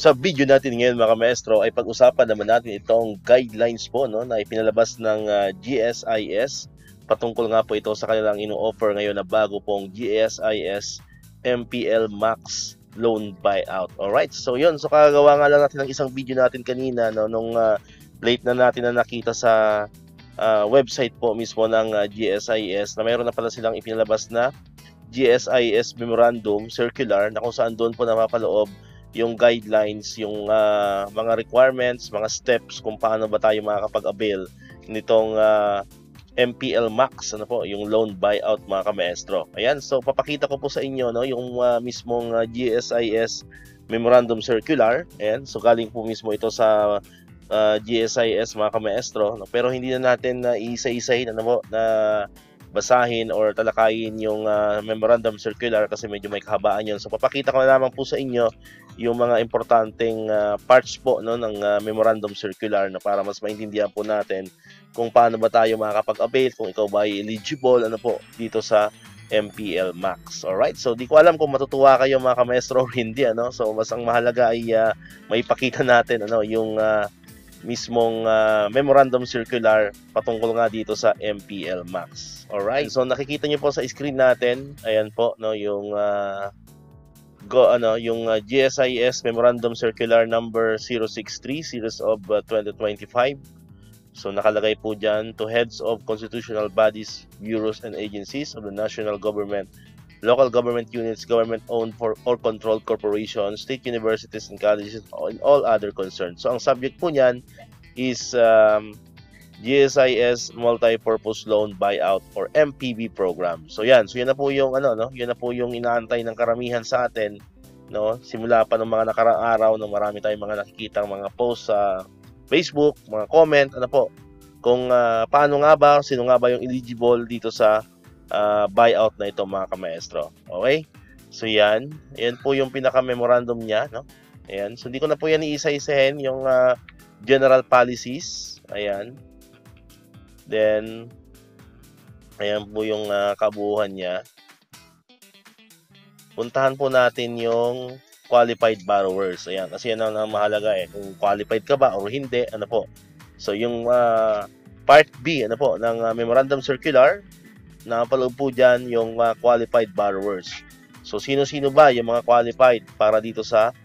Sa video natin ngayon mga maestro ay pag-usapan naman natin itong guidelines po no, na ipinalabas ng GSIS. Patungkol nga po ito sa kanilang ino-offer ngayon na bago pong GSIS MPL Max Loan Buyout. Alright, so yun. So kagawa nga lang natin ng isang video natin kanina no, nung late na natin na nakita sa website po mismo ng GSIS na mayroon na pala silang ipinalabas na GSIS Memorandum Circular na kung saan doon po napapaloob yung guidelines, yung mga requirements, mga steps kung paano ba tayo makakapag-avail nitong MPL Max, ano po, yung loan buyout mga kamaestro. Ayan, so papakita ko po sa inyo no, yung mismong GSIS Memorandum Circular. Ayan, so galing po mismo ito sa GSIS mga kamaestro, no? Pero hindi na natin isa-isahin ano po, na basahin or talakayin yung memorandum circular kasi medyo may kahabaan yun. So papakita ko na lamang po sa inyo yung mga importanteng parts po no, ng memorandum circular na para mas maintindihan po natin kung paano ba tayo makakapag-avail, kung ikaw ba ay eligible ano po dito sa MPL Max. Alright, so di ko alam kung matutuwa kayo mga kamaestro o hindi ano. So mas ang mahalaga ay maipakita natin ano yung mismong memorandum circular patungkol nga dito sa MPL Max. Alright, so nakikita nyo po sa screen natin, ayan po no, yung GSIS Memorandum Circular number 063 series of 2025. So nakalagay po dyan, to heads of constitutional bodies, bureaus and agencies of the national government, local government units, government-owned or controlled corporations, state universities and colleges, and all other concerned. So, ang subject po niyan is GSIS Multi-Purpose Loan Buyout or MPB program. So, yan. So, yan na po yung yan na po yung inaantay ng karamihan sa atin, no? Simula pa ng mga nakaraang araw, no, marami tayong mga nakikitang mga post sa Facebook, mga comment, ano po, kung paano nga ba, sino nga ba yung eligible dito sa buyout na ito mga kamaestro. Okay? So yan po yung pinaka-memorandum niya, no? Ayan. So hindi ko na po yan iisa-isahin yung general policies. Ayan. Then ayan po yung kabuuan niya. Puntahan po natin yung qualified borrowers. Ayan, kasi yan ang mahalaga kung qualified ka ba o hindi, ano po. So yung part B, ano po, ng memorandum circular, nakapaloob po dyan yung qualified borrowers. So, sino-sino ba yung mga qualified para dito sa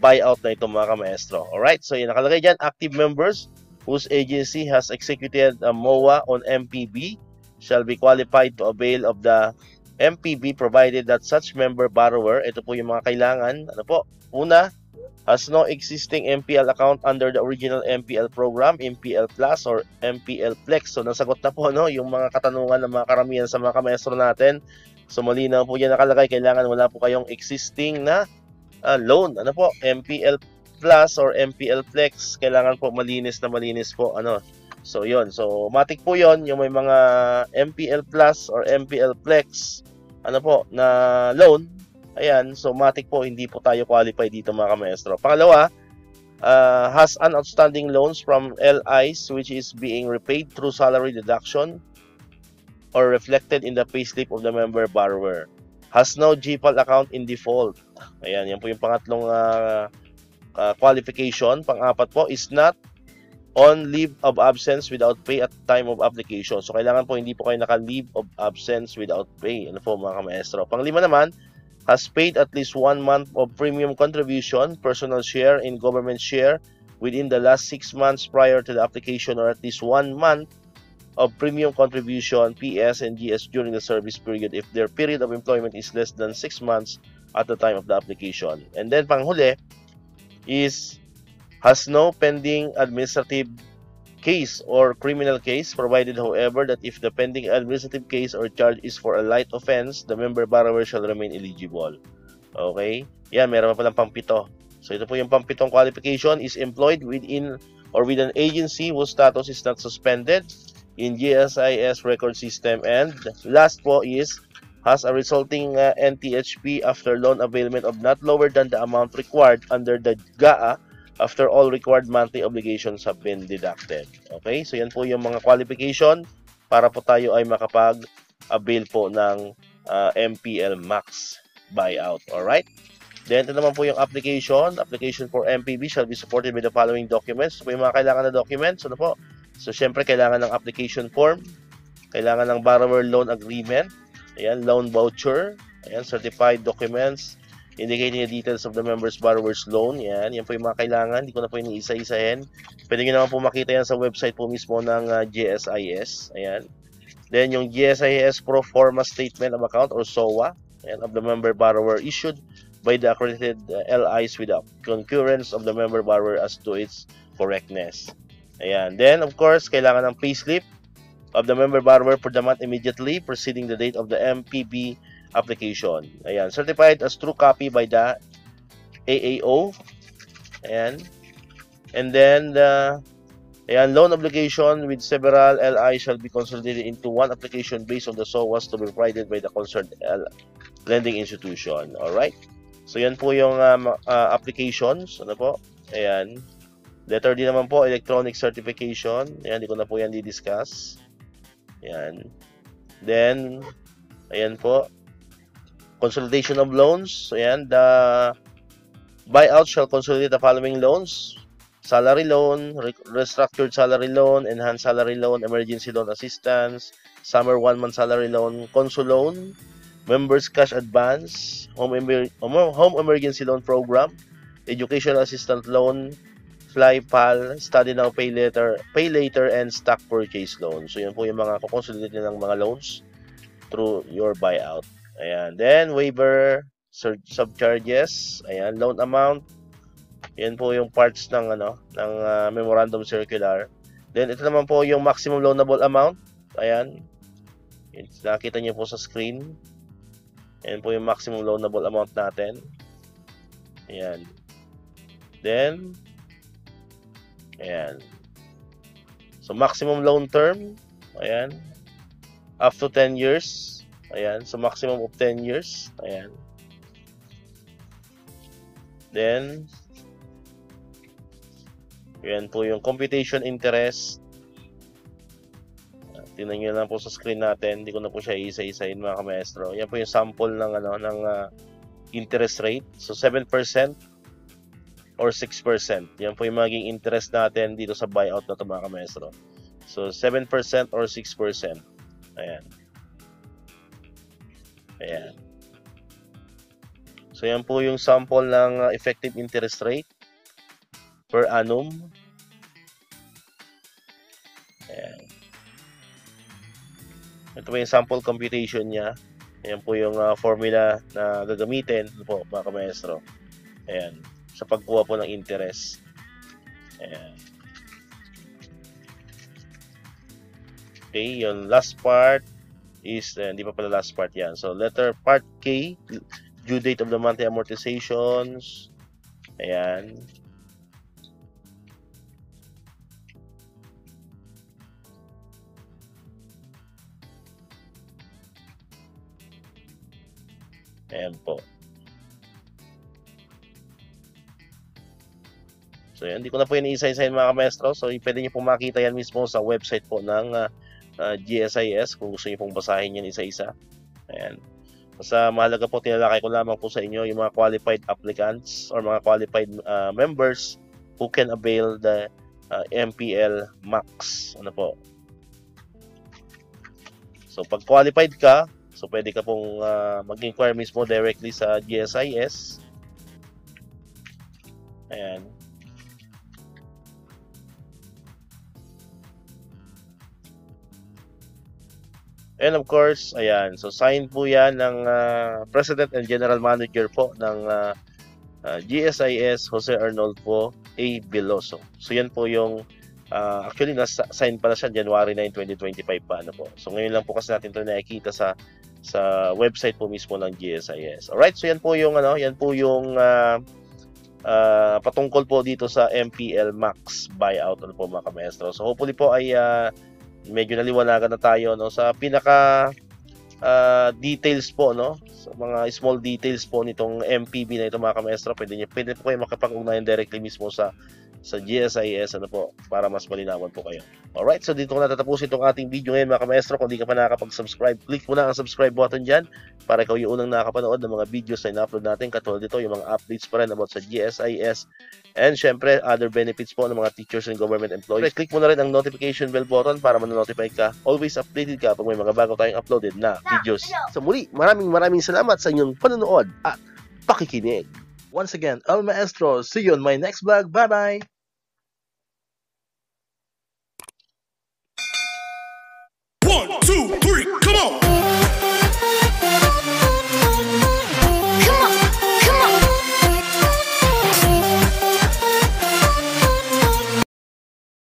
buyout na ito mga kamaestro? Alright, so yung nakalagay dyan, active members whose agency has executed a MOA on MPB shall be qualified to avail of the MPB provided that such member borrower, ito po yung mga kailangan, ano po, una, has no existing MPL account under the original MPL program, MPL Plus or MPL Flex. So nasagot na po no yung mga katanungan ng mga karamihan sa mga kamaestro natin. So malinaw po yan nakalagay, kailangan wala po kayong existing na loan, ano po, MPL Plus or MPL Flex. Kailangan po malinis po ano. So yon. So matik po yon yung may mga MPL Plus or MPL Flex ano po na loan. Ayan, so matik po hindi po tayo qualify dito mga kamaestro. Pangalawa, has an outstanding loans from LIs which is being repaid through salary deduction or reflected in the payslip of the member borrower. Has no GPAL account in default. Ayan, yan po yung pangatlong qualification. Pang-apat po, is not on leave of absence without pay at time of application. So kailangan po hindi po kayo naka-leave of absence without pay. Ano po mga kamaestro. Panglima naman, has paid at least 1 month of premium contribution, personal share, and government share within the last 6 months prior to the application, or at least 1 month of premium contribution, PS and GS during the service period if their period of employment is less than 6 months at the time of the application. And then panghuli is has no pending administrative case or criminal case, provided however that if the pending administrative case or charge is for a light offense, the member borrower shall remain eligible. Okay? Yan, meron pa palang pang-pito. So ito po yung pang-pitong qualification, is employed within or with an agency whose status is not suspended in GSIS record system. And last po is has a resulting NTHP after loan availment of not lower than the amount required under the GAA after all required monthly obligations have been deducted. Okay? So yan po yung mga qualification para po tayo ay makapag-avail po ng MPL Max buyout. Alright? Then, ito naman po yung application. Application for MPB shall be supported by the following documents. So, po yung mga kailangan na documents. Ano po? So, syempre, kailangan ng application form. Kailangan ng borrower loan agreement. Ayan, loan voucher. Ayan, certified documents indicating the details of the member's borrower's loan. Yan po yung mga kailangan. Hindi ko na po yung isa-isahin. Pwede nyo naman po makita yan sa website po mismo ng GSIS. Ayan. Then yung GSIS pro forma statement of account or SOA, ayan, of the member borrower issued by the accredited LIs with the concurrence of the member borrower as to its correctness. Ayan. Then of course, kailangan ng payslip of the member borrower for the month immediately preceding the date of the MPB application. Ayan, certified as true copy by the AAO. Ayan. And then ayan, loan obligation with several LI shall be consolidated into one application based on the SOAs to be provided by the concerned lending institution. Alright? So yan po yung applications. Ano po? Ayan. Letter D naman po, electronic certification. Ayan, di ko na po yan di-discuss. Ayan. Then, ayan po. Consolidation of loans. Ayan, the buyout shall consolidate the following loans: salary loan, restructured salary loan, enhanced salary loan, emergency loan assistance, summer 1-month salary loan, consul loan, members cash advance, home emergency loan program, educational assistant loan, fly-pal, study now, pay later, and stock purchase loan. So, yan po yung mga kukonsolidate ng mga loans through your buyout. Ayan. Then, waiver, subcharges, ayan, loan amount. Yan po yung parts ng memorandum circular. Then, ito naman po yung maximum loanable amount. Ayan. Nakita niyo po sa screen. Ayan po yung maximum loanable amount natin. Ayan. Then, ayan. So, maximum loan term. Ayan. Up to 10 years. Ayan. So, maximum of 10 years. Ayan. Then, ayan po yung computation interest. Tingnan nyo lang po sa screen natin. Hindi ko na po siya isa-isahin mga kamaestro. Yan po yung sample ng, interest rate. So, 7% or 6%. Yan po yung maging interest natin dito sa buyout na ito mga kamaestro. So, 7% or 6%. Ayan. Ayan. So, yan po yung sample ng effective interest rate per annum. Ayan. Ito po yung sample computation niya. Ayan po yung formula na gagamitin po mga kamaestro. Ayan. Sa pagkuha po ng interest. Ayan. Okay, yung last part is, hindi pa pala last part yan. So, letter part K, due date of the monthly amortizations. Ayan. Ayan po. So, yan. Hindi ko na po yan isa-isahin mga kamaestro. So, pwede nyo pong makita yan mismo sa website po ng GSIS kung gusto nyo pong basahin yan isa-isa. Ayan. Basta mahalaga po, tinalakay ko lamang po sa inyo yung mga qualified applicants or mga qualified members who can avail the MPL Max. Ano po? So, pag qualified ka, so pwede ka pong mag-inquire mismo directly sa GSIS. Ayan. And of course, ayan. So, sign po yan ng President and General Manager po ng GSIS, Jose Arnolfo A. Veloso. So, yan po yung actually, sign pala siya January 9, 2025 pa. Ano po. So, ngayon lang po kasi natin ito nakikita sa website po mismo ng GSIS. Alright, so yan po yung patungkol po dito sa MPL Max buyout, ano po mga kamaestro. So, hopefully po ay medyo naliwanagan na tayo sa pinaka details po, so mga small details po nitong MPB na ito mga kamaestro. Pwede po kayo makipag-ugnayan directly mismo sa sa GSIS, ano po, para mas malinawan po kayo. Alright, so dito ko natatapusin itong ating video ngayon mga ka-maestro. Kung di ka pa nakakapag-subscribe, click mo na ang subscribe button dyan para ikaw yung unang nakakapanood ng mga videos na in-upload natin. Katulad dito, yung mga updates pa rin about sa GSIS and syempre, other benefits po ng mga teachers and government employees. Click mo na rin ang notification bell button para ma-notify ka. Always updated ka pag may mga bago tayong uploaded na videos. So muli, maraming salamat sa inyong panonood at pakikinig. Once again, El Maestro. See you on my next vlog. Bye-bye! 1, 2, 3, come on!